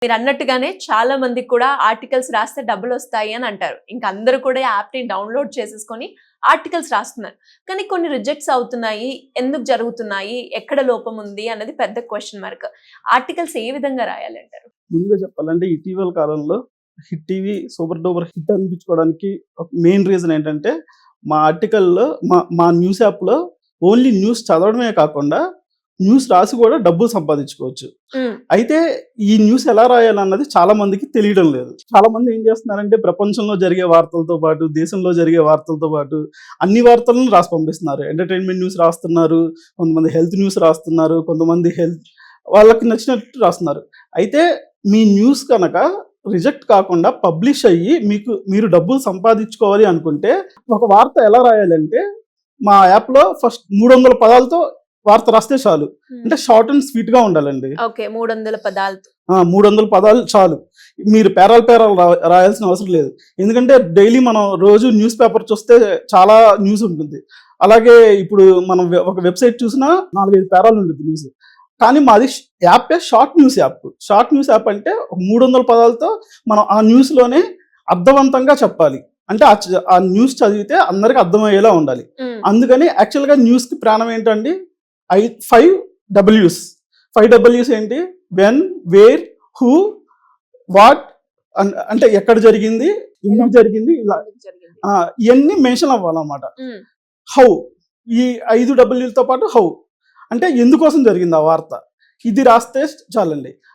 మీరు అన్నట్టుగానే చాలా మందికి కూడా ఆర్టికల్స్ రాస్తే డబ్బులు వస్తాయి అని అంటారు. ఇంకా అందరూ కూడా యాప్ ని డౌన్లోడ్ చేసేసుకొని ఆర్టికల్స్ రాస్తున్నారు. కానీ కొన్ని రిజెక్ట్స్ అవుతున్నాయి. ఎందుకు జరుగుతున్నాయి? ఎక్కడ లోపం ఉంది అన్నది పెద్ద క్వశ్చన్ మార్క్. ఆర్టికల్స్ ఏ విధంగా రాయాలంటారు? ముందుగా చెప్పాలంటే ఇటీవల కాలంలో hit TV super duper hit అనిపించుకోవడానికి ఒక మెయిన్ రీజన్ ఏంటంటే మా ఆర్టికల్లో మా న్యూస్ యాప్లో ఓన్లీ న్యూస్ చదవడమే కాకుండా న్యూస్ రాసి కూడా డబ్బులు సంపాదించుకోవచ్చు. అయితే ఈ న్యూస్ ఎలా రాయాలన్నది చాలా మందికి తెలియడం లేదు. చాలా మంది ఏం చేస్తున్నారంటే ప్రపంచంలో జరిగే వార్తలతో పాటు దేశంలో జరిగే వార్తలతో పాటు అన్ని వార్తలను రాసి పంపిస్తున్నారు. ఎంటర్టైన్మెంట్ న్యూస్ రాస్తున్నారు, కొంతమంది హెల్త్ న్యూస్ రాస్తున్నారు, కొంతమంది వాళ్ళకి నచ్చినట్టు రాస్తున్నారు. అయితే మీ న్యూస్ కనుక రిజెక్ట్ కాకుండా పబ్లిష్ అయ్యి మీరు డబ్బులు సంపాదించుకోవాలి అనుకుంటే ఒక వార్త ఎలా రాయాలంటే మా యాప్లో ఫస్ట్ 300 పదాలతో వార్త రాస్తే చాలు. అంటే షార్ట్ అండ్ స్వీట్ గా ఉండాలండి. 300 పదాలతో 300 పదాలు చాలు. మీరు పేరాలు రాయాల్సిన అవసరం లేదు. ఎందుకంటే డైలీ మనం రోజు న్యూస్ పేపర్ చూస్తే చాలా న్యూస్ ఉంటుంది. అలాగే ఇప్పుడు మనం ఒక వెబ్సైట్ చూసినా 4-5 పేరాలు ఉంటుంది న్యూస్. కానీ మాది app short news app. Short news app అంటే 300 పదాలతో మనం ఆ న్యూస్ లోనే అర్థవంతంగా చెప్పాలి. అంటే ఆ న్యూస్ చదివితే అందరికి అర్థమయ్యేలా ఉండాలి. అందుకని యాక్చువల్ గా న్యూస్ కి ప్రాణం ఏంటండి? 5 Ws. 5 Ws ఏంటి? వెన్, వేర్, హూ, వాట్, అంటే ఎక్కడ జరిగింది, ఎందుకు జరిగింది, ఇలా ఇవన్నీ మెన్షన్ అవ్వాలన్నమాట. హౌ, ఈ 5 Wలతో పాటు హౌ, అంటే ఎందుకోసం జరిగింది ఆ వార్త, ఇది రాస్తే చాలండి.